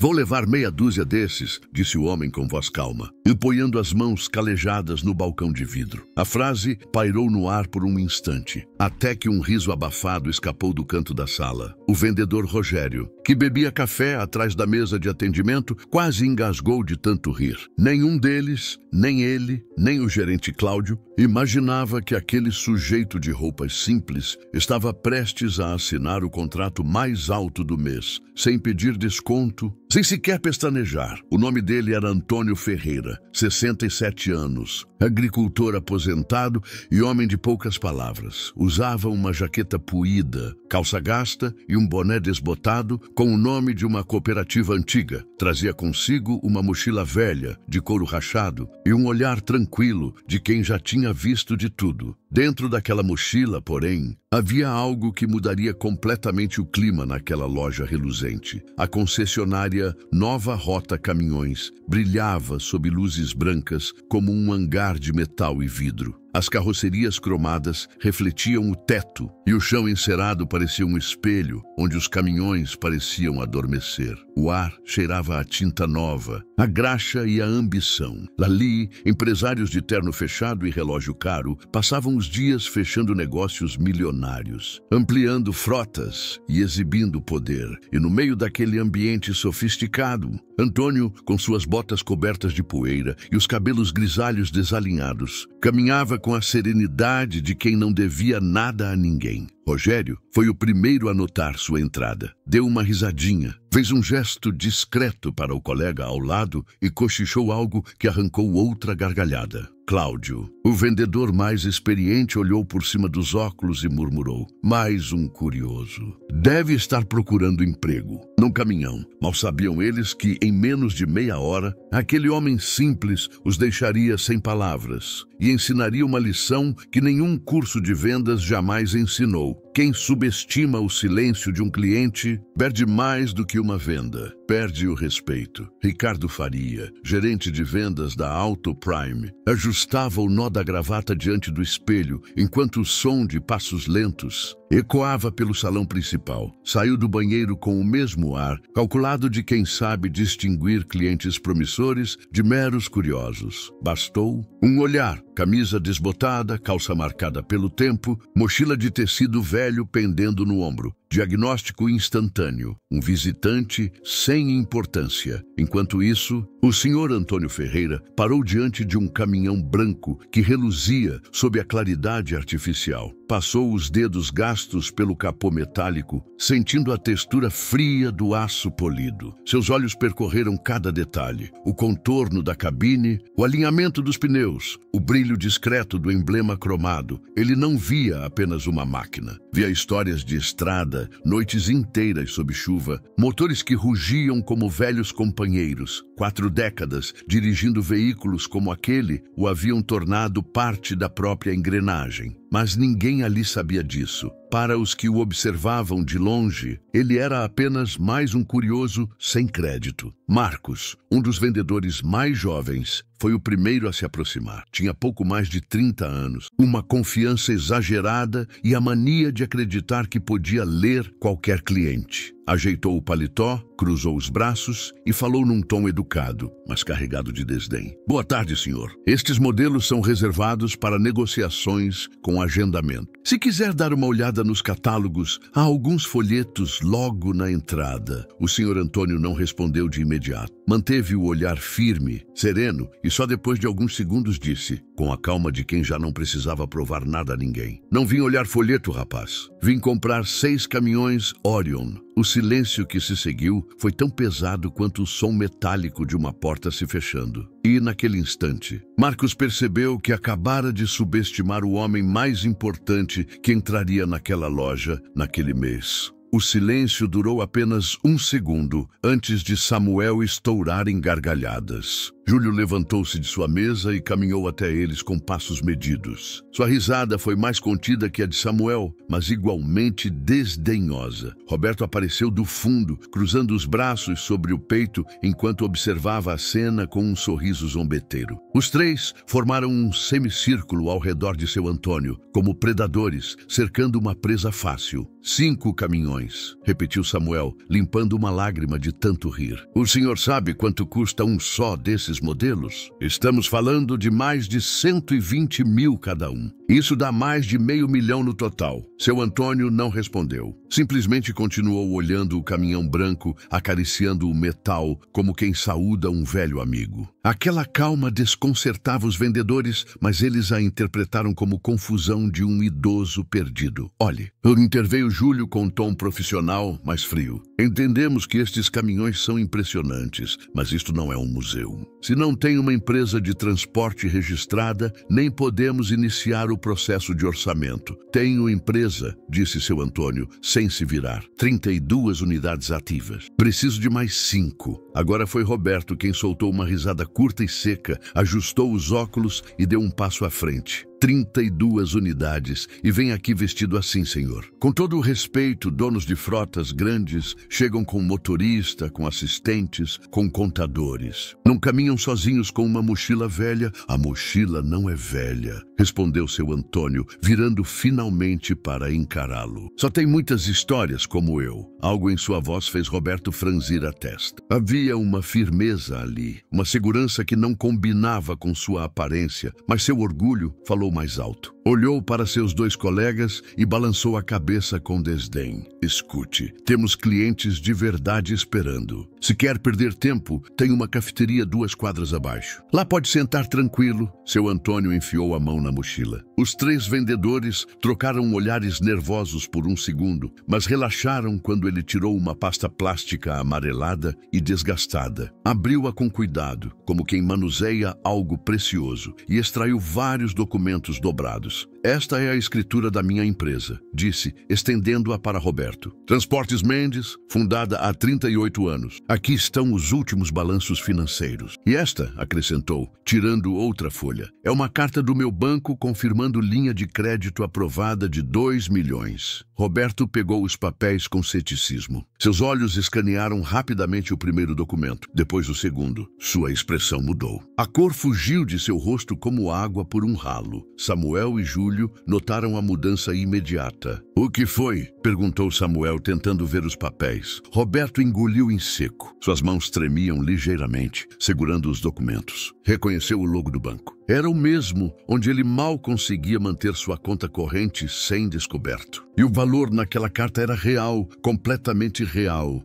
Vou levar meia dúzia desses, disse o homem com voz calma, empunhando as mãos calejadas no balcão de vidro. A frase pairou no ar por um instante, até que um riso abafado escapou do canto da sala. O vendedor Rogério, que bebia café atrás da mesa de atendimento, quase engasgou de tanto rir. Nenhum deles, nem ele, nem o gerente Cláudio, imaginava que aquele sujeito de roupas simples estava prestes a assinar o contrato mais alto do mês, sem pedir desconto, sem sequer pestanejar. O nome dele era Antônio Ferreira, 67 anos, agricultor aposentado e homem de poucas palavras. Usava uma jaqueta puída, calça gasta e um boné desbotado com o nome de uma cooperativa antiga. Trazia consigo uma mochila velha, de couro rachado, e um olhar tranquilo de quem já tinha visto de tudo. Dentro daquela mochila, porém, havia algo que mudaria completamente o clima naquela loja reluzente. A concessionária Nova Rota Caminhões brilhava sob luzes brancas como um hangar de metal e vidro. As carrocerias cromadas refletiam o teto e o chão encerado parecia um espelho onde os caminhões pareciam adormecer. O ar cheirava a tinta nova, a graxa e a ambição. Ali, empresários de terno fechado e relógio caro passavam os dias fechando negócios milionários, ampliando frotas e exibindo poder. E no meio daquele ambiente sofisticado, Antônio, com suas botas cobertas de poeira e os cabelos grisalhos desalinhados, caminhava com a serenidade de quem não devia nada a ninguém. Rogério foi o primeiro a notar sua entrada. Deu uma risadinha, fez um gesto discreto para o colega ao lado e cochichou algo que arrancou outra gargalhada. Cláudio, o vendedor mais experiente, olhou por cima dos óculos e murmurou: mais um curioso. Deve estar procurando emprego. Num caminhão. Mal sabiam eles que, em menos de meia hora, aquele homem simples os deixaria sem palavras e ensinaria uma lição que nenhum curso de vendas jamais ensinou. Quem subestima o silêncio de um cliente perde mais do que uma venda. Perde o respeito. Ricardo Faria, gerente de vendas da Auto Prime, ajustava o nó da gravata diante do espelho, enquanto o som de passos lentos ecoava pelo salão principal. Saiu do banheiro com o mesmo ar, calculado de quem sabe distinguir clientes promissores de meros curiosos. Bastou um olhar, camisa desbotada, calça marcada pelo tempo, mochila de tecido velho pendendo no ombro. Diagnóstico instantâneo, um visitante sem importância. Enquanto isso, o senhor Antônio Ferreira parou diante de um caminhão branco que reluzia sob a claridade artificial. Passou os dedos gastos pelo capô metálico, sentindo a textura fria do aço polido. Seus olhos percorreram cada detalhe: o contorno da cabine, o alinhamento dos pneus, o brilho discreto do emblema cromado. Ele não via apenas uma máquina. Via histórias de estrada, noites inteiras sob chuva, motores que rugiam como velhos companheiros. 4 décadas dirigindo veículos como aquele o haviam tornado parte da própria engrenagem. Mas ninguém ali sabia disso. Para os que o observavam de longe, ele era apenas mais um curioso sem crédito. Marcos, um dos vendedores mais jovens, foi o primeiro a se aproximar. Tinha pouco mais de 30 anos, uma confiança exagerada e a mania de acreditar que podia ler qualquer cliente. Ajeitou o paletó, cruzou os braços e falou num tom educado, mas carregado de desdém. Boa tarde, senhor. Estes modelos são reservados para negociações com agendamento. Se quiser dar uma olhada nos catálogos, há alguns folhetos logo na entrada. O senhor Antônio não respondeu de imediato. Manteve o olhar firme, sereno, e só depois de alguns segundos disse, com a calma de quem já não precisava provar nada a ninguém: não vim olhar folheto, rapaz. Vim comprar 6 caminhões Orion. O silêncio que se seguiu foi tão pesado quanto o som metálico de uma porta se fechando. E, naquele instante, Marcos percebeu que acabara de subestimar o homem mais importante que entraria naquela loja naquele mês. O silêncio durou apenas um segundo antes de Samuel estourar em gargalhadas. Júlio levantou-se de sua mesa e caminhou até eles com passos medidos. Sua risada foi mais contida que a de Samuel, mas igualmente desdenhosa. Roberto apareceu do fundo, cruzando os braços sobre o peito enquanto observava a cena com um sorriso zombeteiro. Os 3 formaram um semicírculo ao redor de seu Antônio, como predadores, cercando uma presa fácil. 5 caminhões caminhões, repetiu Samuel, limpando uma lágrima de tanto rir. O senhor sabe quanto custa um só desses modelos? Estamos falando de mais de 120 mil cada um. Isso dá mais de $500 mil no total. Seu Antônio não respondeu. Simplesmente continuou olhando o caminhão branco, acariciando o metal como quem saúda um velho amigo. Aquela calma desconcertava os vendedores, mas eles a interpretaram como confusão de um idoso perdido. Olhe, interveio Júlio com um tom profissional, mas frio. Entendemos que estes caminhões são impressionantes, mas isto não é um museu. Se não tem uma empresa de transporte registrada, nem podemos iniciar o processo de orçamento. Tenho empresa, disse seu Antônio, sem se virar. 32 unidades ativas. Preciso de mais 5. Agora foi Roberto quem soltou uma risada curta e seca, ajustou os óculos e deu um passo à frente. 32 unidades, e vem aqui vestido assim, senhor. Com todo o respeito, donos de frotas grandes chegam com motorista, com assistentes, com contadores. Não caminham sozinhos com uma mochila velha. A mochila não é velha, respondeu seu Antônio, virando finalmente para encará-lo. Só tem muitas histórias como eu. Algo em sua voz fez Roberto franzir a testa. Havia uma firmeza ali, uma segurança que não combinava com sua aparência, mas seu orgulho falou mais alto. Olhou para seus 2 colegas e balançou a cabeça com desdém. Escute, temos clientes de verdade esperando. Se quer perder tempo, tem uma cafeteria 2 quadras abaixo. Lá pode sentar tranquilo. Seu Antônio enfiou a mão na mochila. Os 3 vendedores trocaram olhares nervosos por um segundo, mas relaxaram quando ele tirou uma pasta plástica amarelada e desgastada. Abriu-a com cuidado, como quem manuseia algo precioso, e extraiu vários documentos dobrados. Esta é a escritura da minha empresa, disse, estendendo-a para Roberto. Transportes Mendes, fundada há 38 anos. Aqui estão os últimos balanços financeiros. E esta, acrescentou, tirando outra folha, é uma carta do meu banco confirmando linha de crédito aprovada de 2 milhões. Roberto pegou os papéis com ceticismo. Seus olhos escanearam rapidamente o primeiro documento, depois o segundo. Sua expressão mudou. A cor fugiu de seu rosto como água por um ralo. Samuel e Júlio notaram a mudança imediata. O que foi? Perguntou Samuel, tentando ver os papéis. Roberto engoliu em seco. Suas mãos tremiam ligeiramente, segurando os documentos. Reconheceu o logo do banco. Era o mesmo onde ele mal conseguia manter sua conta corrente sem descoberto. E o valor naquela carta era real, completamente real.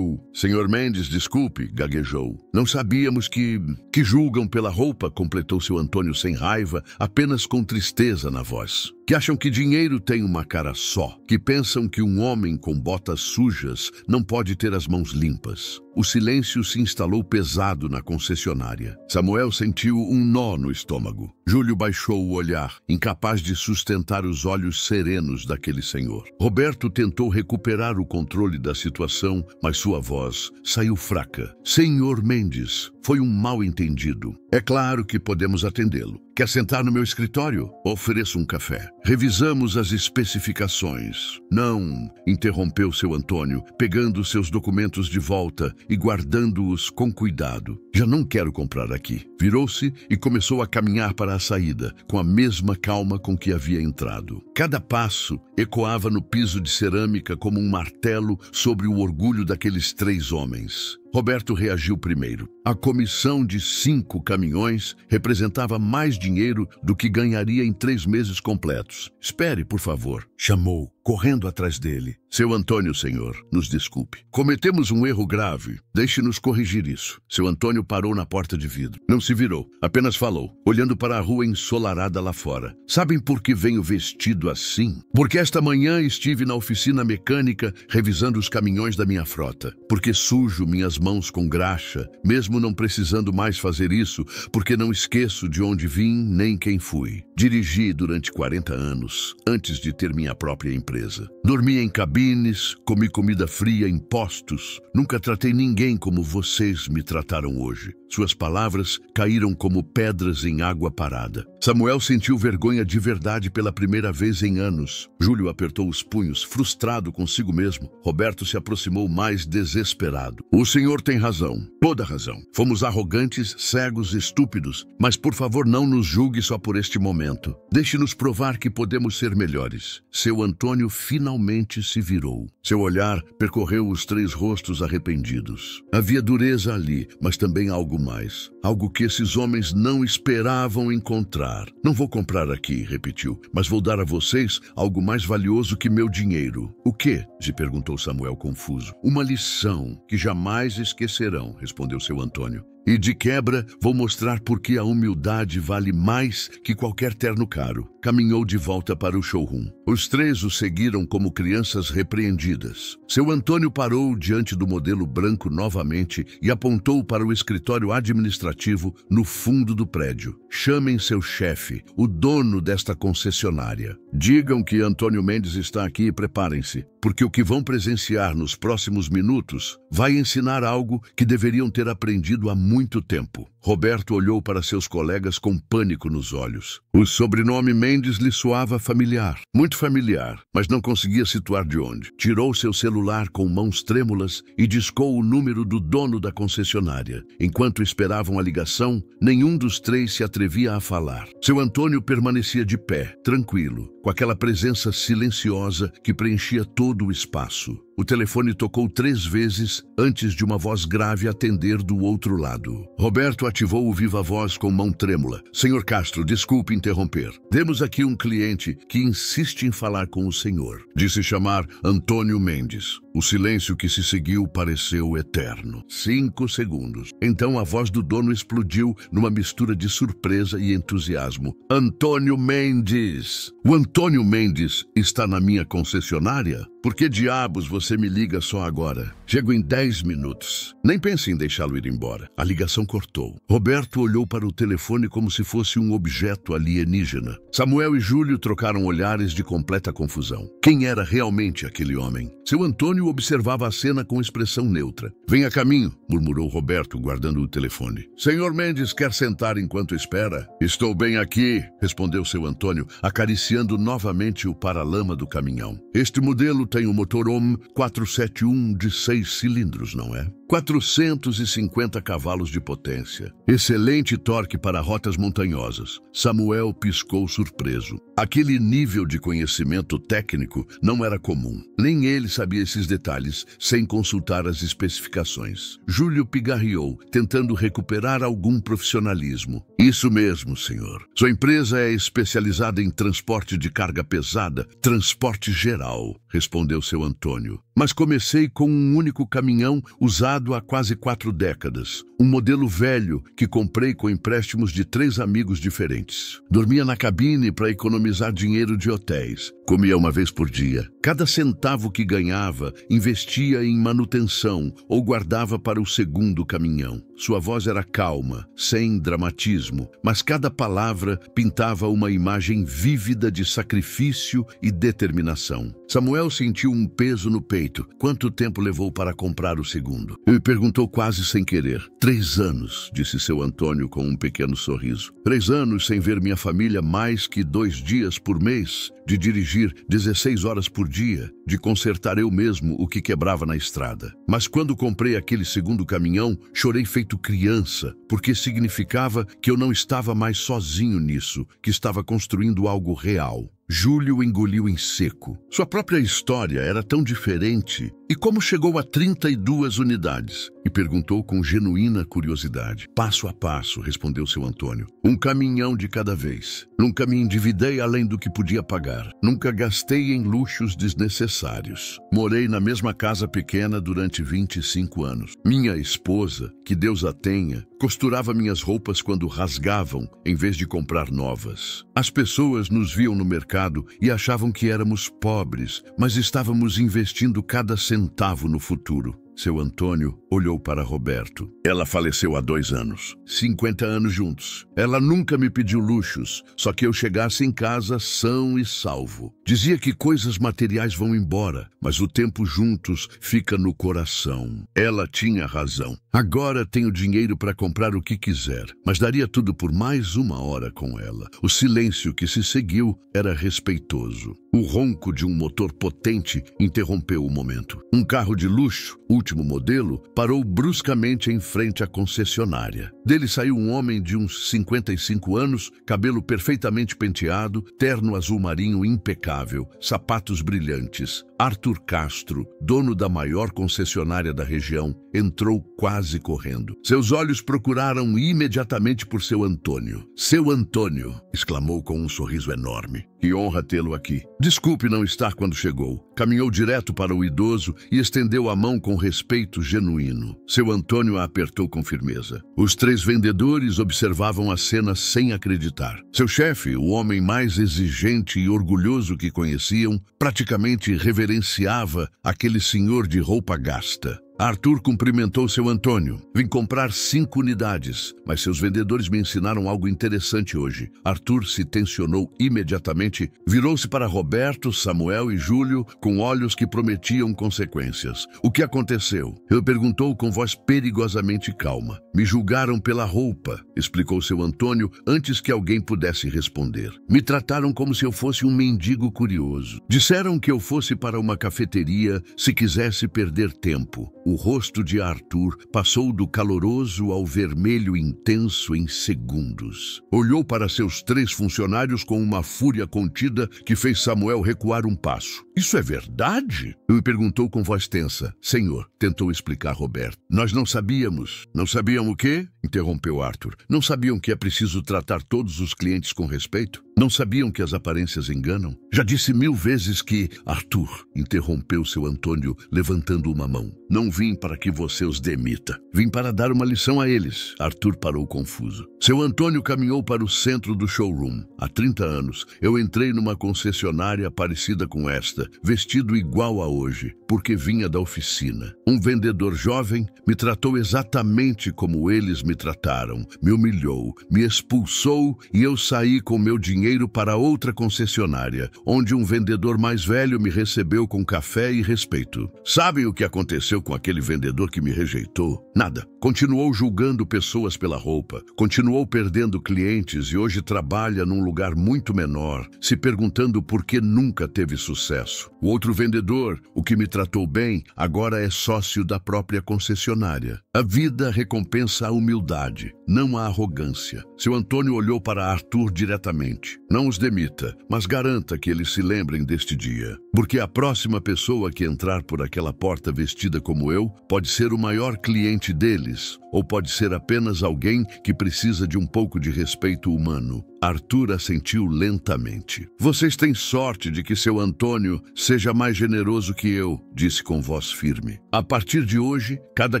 Senhor Mendes, desculpe, gaguejou. Não sabíamos que julgam pela roupa, completou seu Antônio sem raiva, apenas com tristeza na voz. Que acham que dinheiro tem uma cara só, que pensam que um homem com botas sujas não pode ter as mãos limpas. O silêncio se instalou pesado na concessionária. Samuel sentiu um nó no estômago. Júlio baixou o olhar, incapaz de sustentar os olhos serenos daquele senhor. Roberto tentou recuperar o controle da situação, mas sua voz saiu fraca. Senhor Mendes, foi um mal-entendido. É claro que podemos atendê-lo. Quer sentar no meu escritório? Ofereço um café. Revisamos as especificações. Não, interrompeu seu Antônio, pegando seus documentos de volta e guardando-os com cuidado. Já não quero comprar aqui. Virou-se e começou a caminhar para a saída, com a mesma calma com que havia entrado. Cada passo ecoava no piso de cerâmica como um martelo sobre o orgulho daqueles 3 homens. Roberto reagiu primeiro. A comissão de 5 caminhões representava mais dinheiro do que ganharia em 3 meses completos. Espere, por favor, chamou, correndo atrás dele. Seu Antônio, senhor, nos desculpe. Cometemos um erro grave. Deixe-nos corrigir isso. Seu Antônio parou na porta de vidro. Não se virou, apenas falou, olhando para a rua ensolarada lá fora. Sabem por que venho vestido assim? Porque esta manhã estive na oficina mecânica revisando os caminhões da minha frota. Porque sujo minhas mãos com graxa, mesmo não precisando mais fazer isso, porque não esqueço de onde vim nem quem fui. Dirigi durante 40 anos, antes de ter minha própria empresa. Dormi em cabines, comi comida fria em postos. Nunca tratei ninguém como vocês me trataram hoje. Suas palavras caíram como pedras em água parada. Samuel sentiu vergonha de verdade pela primeira vez em anos. Júlio apertou os punhos, frustrado consigo mesmo. Roberto se aproximou mais desesperado. O senhor tem razão, toda razão. Fomos arrogantes, cegos, estúpidos. Mas por favor não nos julgue só por este momento. Deixe-nos provar que podemos ser melhores. Seu Antônio Antônio finalmente se virou. Seu olhar percorreu os 3 rostos arrependidos. Havia dureza ali, mas também algo mais. Algo que esses homens não esperavam encontrar. Não vou comprar aqui, repetiu, mas vou dar a vocês algo mais valioso que meu dinheiro. O quê? Se perguntou Samuel confuso. Uma lição que jamais esquecerão, respondeu seu Antônio. E de quebra, vou mostrar por que a humildade vale mais que qualquer terno caro. Caminhou de volta para o showroom. Os 3 o seguiram como crianças repreendidas. Seu Antônio parou diante do modelo branco novamente e apontou para o escritório administrativo no fundo do prédio. Chamem seu chefe, o dono desta concessionária. Digam que Antônio Mendes está aqui e preparem-se, porque o que vão presenciar nos próximos minutos vai ensinar algo que deveriam ter aprendido há muito tempo. Roberto olhou para seus colegas com pânico nos olhos. O sobrenome Mendes lhe soava familiar, muito familiar, mas não conseguia situar de onde. Tirou seu celular com mãos trêmulas e discou o número do dono da concessionária. Enquanto esperavam a ligação, nenhum dos 3 se atrevia a falar. Seu Antônio permanecia de pé, tranquilo, com aquela presença silenciosa que preenchia todo o espaço. O telefone tocou 3 vezes antes de uma voz grave atender do outro lado. Roberto ativou o viva-voz com mão trêmula. Senhor Castro, desculpe interromper. Temos aqui um cliente que insiste em falar com o senhor. Disse chamar Antônio Mendes. O silêncio que se seguiu pareceu eterno. 5 segundos. Então a voz do dono explodiu numa mistura de surpresa e entusiasmo. Antônio Mendes! O Antônio Mendes está na minha concessionária? Por que diabos você me liga só agora? Chego em 10 minutos. Nem pense em deixá-lo ir embora. A ligação cortou. Roberto olhou para o telefone como se fosse um objeto alienígena. Samuel e Júlio trocaram olhares de completa confusão. Quem era realmente aquele homem? Seu Antônio observava a cena com expressão neutra. Venha a caminho, murmurou Roberto, guardando o telefone. Senhor Mendes quer sentar enquanto espera? Estou bem aqui, respondeu seu Antônio, acariciando novamente o paralama do caminhão. Este modelo tem um motorhome 471 de 6 cilindros, não é? 450 cavalos de potência. Excelente torque para rotas montanhosas. Samuel piscou surpreso. Aquele nível de conhecimento técnico não era comum. Nem ele sabia esses detalhes sem consultar as especificações. Júlio pigarreou, tentando recuperar algum profissionalismo. Isso mesmo, senhor. Sua empresa é especializada em transporte de carga pesada, transporte geral, respondeu seu Antônio. Mas comecei com um único caminhão usado há quase 4 décadas. Um modelo velho que comprei com empréstimos de 3 amigos diferentes. Dormia na cabine para economizar dinheiro de hotéis. Comia uma vez por dia. Cada centavo que ganhava, investia em manutenção ou guardava para o segundo caminhão. Sua voz era calma, sem dramatismo, mas cada palavra pintava uma imagem vívida de sacrifício e determinação. Samuel sentiu um peso no peito. Quanto tempo levou para comprar o segundo? Ele perguntou quase sem querer. 3 anos, disse seu Antônio com um pequeno sorriso. 3 anos sem ver minha família mais que 2 dias por mês, de dirigir 16 horas por dia, de consertar eu mesmo o que quebrava na estrada. Mas quando comprei aquele segundo caminhão, chorei feito criança, porque significava que eu não estava mais sozinho nisso, que estava construindo algo real. Júlio engoliu em seco. Sua própria história era tão diferente. E como chegou a 32 unidades? E perguntou com genuína curiosidade. Passo a passo, respondeu seu Antônio. Um caminhão de cada vez. Nunca me endividei além do que podia pagar. Nunca gastei em luxos desnecessários. Morei na mesma casa pequena durante 25 anos. Minha esposa, que Deus a tenha, costurava minhas roupas quando rasgavam, em vez de comprar novas. As pessoas nos viam no mercado e achavam que éramos pobres, mas estávamos investindo cada centavo no futuro. Seu Antônio olhou para Roberto. Ela faleceu há 2 anos. 50 anos juntos. Ela nunca me pediu luxos, só que eu chegasse em casa são e salvo. Dizia que coisas materiais vão embora, mas o tempo juntos fica no coração. Ela tinha razão. Agora tenho dinheiro para comprar o que quiser, mas daria tudo por mais 1 hora com ela. O silêncio que se seguiu era respeitoso. O ronco de um motor potente interrompeu o momento. Um carro de luxo, último modelo, parou bruscamente em frente à concessionária. Dele saiu um homem de uns 55 anos, cabelo perfeitamente penteado, terno azul marinho impecável, sapatos brilhantes. Arthur Castro, dono da maior concessionária da região, entrou quase correndo. Seus olhos procuraram imediatamente por seu Antônio. "Seu Antônio!" exclamou com um sorriso enorme. "Que honra tê-lo aqui. Desculpe não estar quando chegou." Caminhou direto para o idoso e estendeu a mão com respeito genuíno. Seu Antônio a apertou com firmeza. Os 3 vendedores observavam a cena sem acreditar. Seu chefe, o homem mais exigente e orgulhoso que conheciam, praticamente reverenciava aquele senhor de roupa gasta. Arthur cumprimentou seu Antônio. "Vim comprar 5 unidades, mas seus vendedores me ensinaram algo interessante hoje." Arthur se tensionou imediatamente, virou-se para Roberto, Samuel e Júlio com olhos que prometiam consequências. "O que aconteceu?" Ele perguntou com voz perigosamente calma. "Me julgaram pela roupa", explicou seu Antônio antes que alguém pudesse responder. "Me trataram como se eu fosse um mendigo curioso. Disseram que eu fosse para uma cafeteria se quisesse perder tempo." O rosto de Arthur passou do caloroso ao vermelho intenso em segundos. Olhou para seus 3 funcionários com uma fúria contida que fez Samuel recuar um passo. "Isso é verdade?" Ele perguntou com voz tensa. "Senhor", tentou explicar Roberto. "Nós não sabíamos." "Não sabiam o quê?" interrompeu Arthur. "Não sabiam que é preciso tratar todos os clientes com respeito? Não sabiam que as aparências enganam? Já disse 1000 vezes que..." "Arthur", interrompeu seu Antônio, levantando uma mão. "Não vim para que você os demita. Vim para dar uma lição a eles." Arthur parou confuso. Seu Antônio caminhou para o centro do showroom. "Há 30 anos, eu entrei numa concessionária parecida com esta, vestido igual a hoje, porque vinha da oficina. Um vendedor jovem me tratou exatamente como eles me trataram. Me humilhou, me expulsou e eu saí com meu dinheiro para outra concessionária, onde um vendedor mais velho me recebeu com café e respeito. Sabem o que aconteceu com aquele vendedor que me rejeitou? Nada. Continuou julgando pessoas pela roupa, continuou perdendo clientes e hoje trabalha num lugar muito menor, se perguntando por que nunca teve sucesso. O outro vendedor, o que me tratou bem, agora é sócio da própria concessionária. A vida recompensa a humildade, não a arrogância." Seu Antônio olhou para Arthur diretamente. "Não os demita, mas garanta que eles se lembrem deste dia. Porque a próxima pessoa que entrar por aquela porta vestida como eu pode ser o maior cliente deles, ou pode ser apenas alguém que precisa de um pouco de respeito humano." Arthur assentiu lentamente. "Vocês têm sorte de que seu Antônio seja mais generoso que eu", disse com voz firme. "A partir de hoje, cada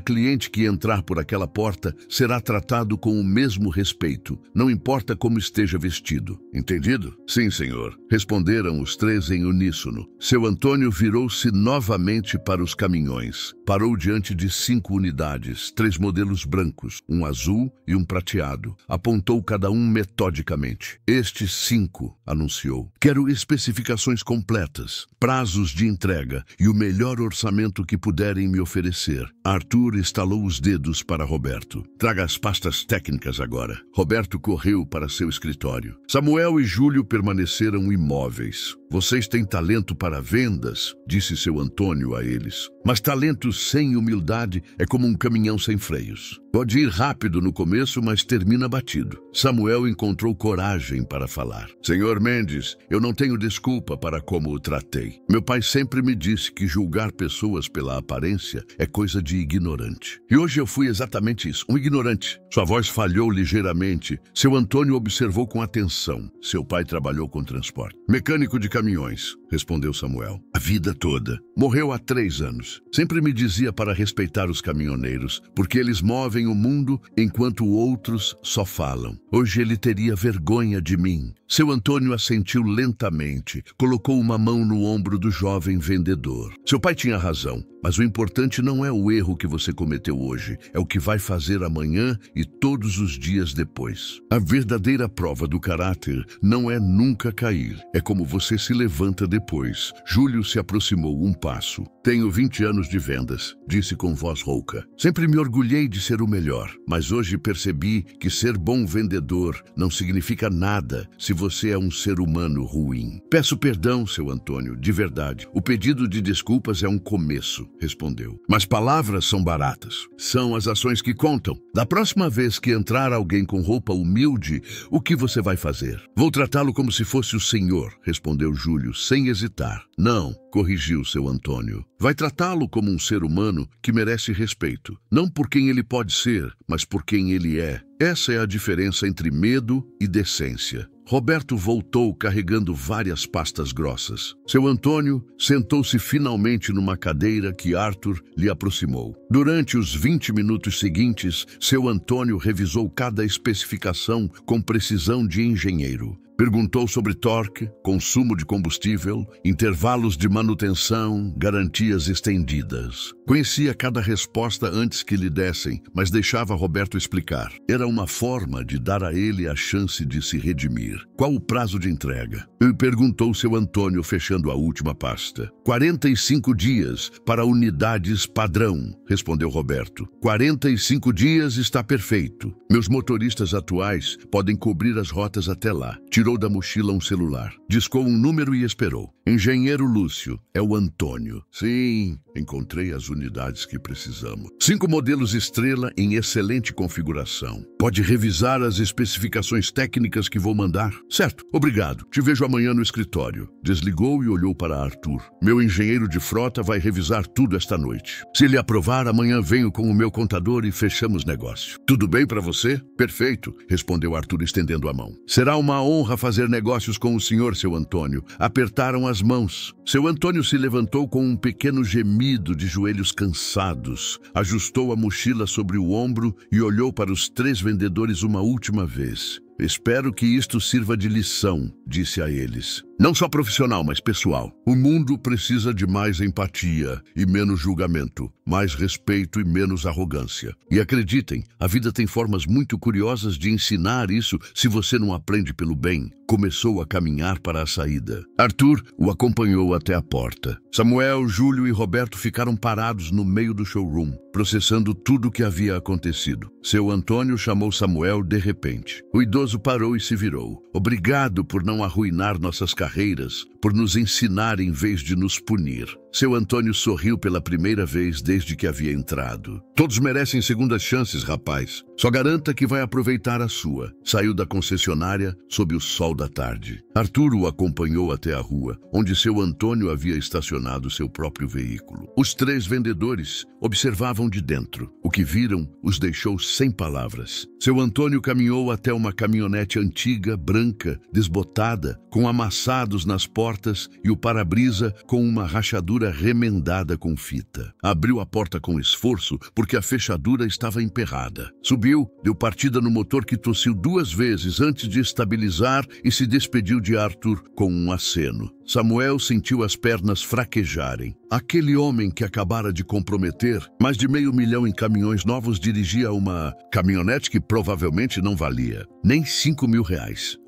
cliente que entrar por aquela porta será tratado com o mesmo respeito, não importa como esteja vestido. Entendido?" "Sim, senhor", responderam os 3 em uníssono. Seu Antônio virou-se novamente para os caminhões. Parou diante de 5 unidades, 3 modelos brancos, um azul e um prateado. Apontou cada um metodicamente. "Estes 5, anunciou. "Quero especificações completas, prazos de entrega e o melhor orçamento que puderem me oferecer." Arthur estalou os dedos para Roberto. "Traga as pastas técnicas agora." Roberto correu para seu escritório. Samuel e Júlio permaneceram imóveis. "Vocês têm talento para vendas", disse seu Antônio a eles. "Mas talento sem humildade é como um caminhão sem freios. Pode ir rápido no começo, mas termina batido." Samuel encontrou coragem para falar. "Senhor Mendes, eu não tenho desculpa para como o tratei. Meu pai sempre me disse que julgar pessoas pela aparência é coisa de ignorante. E hoje eu fui exatamente isso, um ignorante." Sua voz falhou ligeiramente. Seu Antônio observou com atenção. Seu pai trabalhou com transporte. "Mecânico de caminhões", respondeu Samuel. "A vida toda. Morreu há 3 anos. Sempre me dizia para respeitar os caminhoneiros, porque eles movem o mundo enquanto outros só falam. Hoje ele teria vergonha de mim." Seu Antônio assentiu lentamente, colocou uma mão no ombro do jovem vendedor. "Seu pai tinha razão, mas o importante não é o erro que você cometeu hoje, é o que vai fazer amanhã e todos os dias depois. A verdadeira prova do caráter não é nunca cair, é como você se levanta depois." Júlio se aproximou um passo. "Tenho 20 anos de vendas", disse com voz rouca. "Sempre me orgulhei de ser o melhor, mas hoje percebi que ser bom vendedor não significa nada se você é um ser humano ruim. Peço perdão, seu Antônio, de verdade. O pedido de desculpas é um começo." respondeu. Mas palavras são baratas. São as ações que contam. Da próxima vez que entrar alguém com roupa humilde, o que você vai fazer? Vou tratá-lo como se fosse o senhor, respondeu Júlio, sem hesitar. Não, corrigiu seu Antônio. Vai tratá-lo como um ser humano que merece respeito. Não por quem ele pode ser, mas por quem ele é. Essa é a diferença entre medo e decência. Roberto voltou carregando várias pastas grossas. Seu Antônio sentou-se finalmente numa cadeira que Arthur lhe aproximou. Durante os 20 minutos seguintes, seu Antônio revisou cada especificação com precisão de engenheiro. Perguntou sobre torque, consumo de combustível, intervalos de manutenção, garantias estendidas. Conhecia cada resposta antes que lhe dessem, mas deixava Roberto explicar. Era uma forma de dar a ele a chance de se redimir. Qual o prazo de entrega? Perguntou seu Antônio, fechando a última pasta. 45 dias para unidades padrão, respondeu Roberto. 45 dias está perfeito. Meus motoristas atuais podem cobrir as rotas até lá. Tirou da mochila um celular, discou um número e esperou. Engenheiro Lúcio, é o Antônio. Sim, encontrei as unidades que precisamos. 5 modelos Estrela em excelente configuração. Pode revisar as especificações técnicas que vou mandar? Certo, obrigado. Te vejo amanhã no escritório. Desligou e olhou para Arthur. Meu engenheiro de frota vai revisar tudo esta noite. Se ele aprovar, amanhã venho com o meu contador e fechamos negócio. Tudo bem para você? Perfeito, respondeu Arthur estendendo a mão. Será uma honra fazer negócios com o senhor, seu Antônio. Apertaram as mãos. Seu Antônio se levantou com um pequeno gemido de joelhos cansados, ajustou a mochila sobre o ombro e olhou para os 3 vendedores uma última vez. Espero que isto sirva de lição, disse a eles. Não só profissional, mas pessoal. O mundo precisa de mais empatia e menos julgamento, mais respeito e menos arrogância. E acreditem, a vida tem formas muito curiosas de ensinar isso se você não aprende pelo bem. Começou a caminhar para a saída. Arthur o acompanhou até a porta. Samuel, Júlio e Roberto ficaram parados no meio do showroom, processando tudo o que havia acontecido. Seu Antônio chamou Samuel de repente. O idoso parou e se virou. Obrigado por não arruinar nossas carreiras, por nos ensinar em vez de nos punir. Seu Antônio sorriu pela primeira vez desde que havia entrado. Todos merecem segundas chances, rapaz. Só garanta que vai aproveitar a sua. Saiu da concessionária sob o sol da tarde. Arthur o acompanhou até a rua, onde seu Antônio havia estacionado seu próprio veículo. Os 3 vendedores observavam de dentro. O que viram os deixou sem palavras. Seu Antônio caminhou até uma caminhonete antiga, branca, desbotada, com amassados nas portas e o para-brisa com uma rachadura remendada com fita. Abriu a porta com esforço porque a fechadura estava emperrada. Subiu, deu partida no motor que tossiu 2 vezes antes de estabilizar e se despediu de Arthur com um aceno. Samuel sentiu as pernas fraquejarem. Aquele homem que acabara de comprometer mais de $500 mil em caminhões novos dirigia uma caminhonete que provavelmente não valia nem R$5 mil.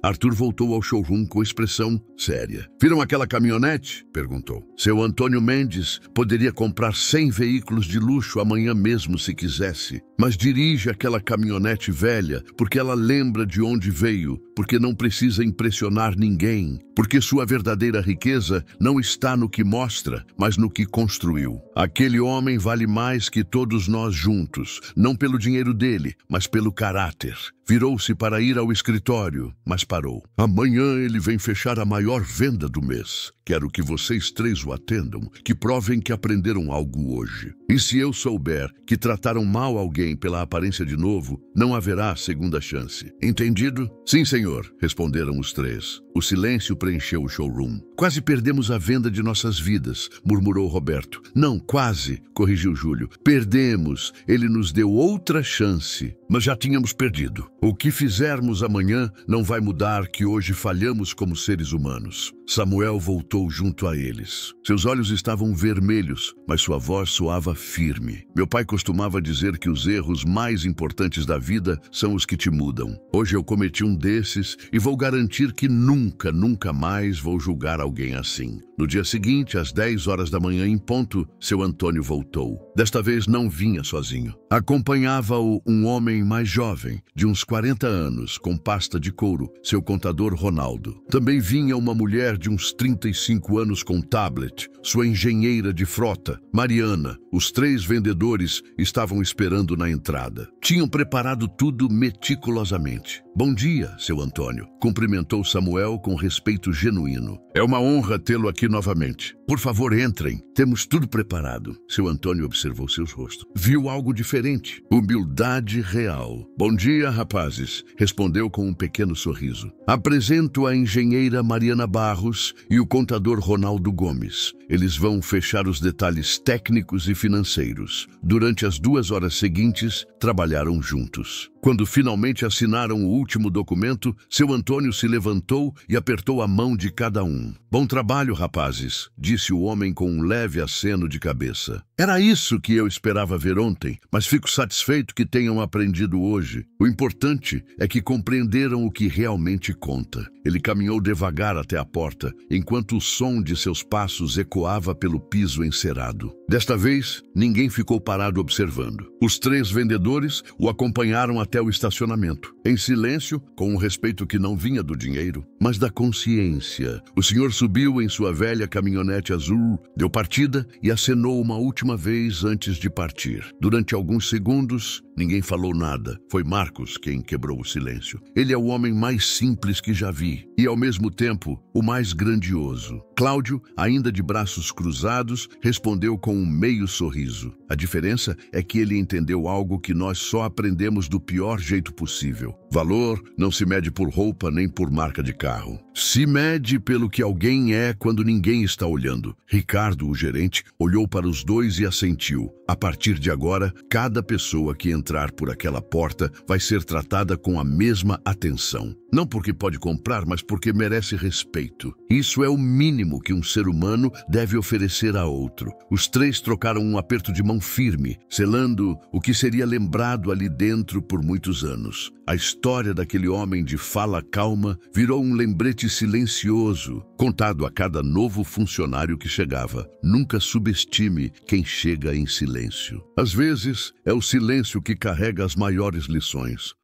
Arthur voltou ao showroom com expressão séria. Viram aquela caminhonete? Perguntou. Seu Antônio Mendes poderia comprar 100 veículos de luxo amanhã mesmo se quisesse, mas dirige aquela caminhonete velha porque ela lembra de onde veio, porque não precisa impressionar ninguém, porque sua verdadeira riqueza não está no que mostra, mas no que construiu. Aquele homem vale mais que todos nós juntos, não pelo dinheiro dele, mas pelo caráter. Virou-se para ir ao escritório, mas parou. Amanhã ele vem fechar a maior venda do mês. Quero que vocês 3 o atendam, que provem que aprenderam algo hoje. E se eu souber que trataram mal alguém pela aparência de novo, não haverá segunda chance. Entendido? Sim, senhor, responderam os 3. O silêncio preencheu o showroom. Quase perdemos a venda de nossas vidas, murmurou Roberto. Não, quase, corrigiu Júlio. Perdemos. Ele nos deu outra chance, mas já tínhamos perdido. O que fizermos amanhã não vai mudar que hoje falhamos como seres humanos. Samuel voltou junto a eles. Seus olhos estavam vermelhos, mas sua voz soava firme. Meu pai costumava dizer que os erros mais importantes da vida são os que te mudam. Hoje eu cometi um desses e vou garantir que nunca mais vou julgar alguém assim. No dia seguinte, às 10 horas da manhã em ponto, seu Antônio voltou. Desta vez não vinha sozinho. Acompanhava-o um homem mais jovem, de uns 40 anos, com pasta de couro, seu contador Ronaldo. Também vinha uma mulher de uns 35 anos com tablet, sua engenheira de frota, Mariana. Os 3 vendedores estavam esperando na entrada. Tinham preparado tudo meticulosamente. Bom dia, seu Antônio, cumprimentou Samuel com respeito genuíno. É uma honra tê-lo aqui novamente. Por favor, entrem. Temos tudo preparado. Seu Antônio observou seus rostos. Viu algo diferente. Humildade real. Bom dia, rapazes, respondeu com um pequeno sorriso. Apresento a engenheira Mariana Barros e o contador Ronaldo Gomes. Eles vão fechar os detalhes técnicos e financeiros. Durante as 2 horas seguintes, trabalharam juntos. Quando finalmente assinaram o último documento, seu Antônio se levantou e apertou a mão de cada um. Bom trabalho, rapazes, disse o homem com um leve aceno de cabeça. Era isso que eu esperava ver ontem, mas fico satisfeito que tenham aprendido hoje. O importante é que compreenderam o que realmente conta. Ele caminhou devagar até a porta, enquanto o som de seus passos ecoava pelo piso encerado. Desta vez, ninguém ficou parado observando. Os 3 vendedores o acompanharam até o estacionamento. Em silêncio, com um respeito que não vinha do dinheiro, mas da consciência. O senhor subiu em sua velha caminhonete azul, deu partida e acenou uma última vez antes de partir. Durante alguns segundos, ninguém falou nada. Foi Marcos quem quebrou o silêncio. Ele é o homem mais simples que já vi e, ao mesmo tempo, o mais grandioso. Cláudio, ainda de braços cruzados, respondeu com um meio sorriso. A diferença é que ele entendeu algo que nós só aprendemos do pior jeito possível. Valor não se mede por roupa nem por marca de carro. Se mede pelo que alguém é quando ninguém está olhando. Ricardo, o gerente, olhou para os 2 e assentiu. A partir de agora, cada pessoa que entrar por aquela porta vai ser tratada com a mesma atenção. Não porque pode comprar, mas porque merece respeito. Isso é o mínimo que um ser humano deve oferecer a outro. Os 3 trocaram um aperto de mão firme, selando o que seria lembrado ali dentro por muitos anos. A história daquele homem de fala calma virou um lembrete silencioso, contado a cada novo funcionário que chegava. Nunca subestime quem chega em silêncio. Às vezes, é o silêncio que carrega as maiores lições.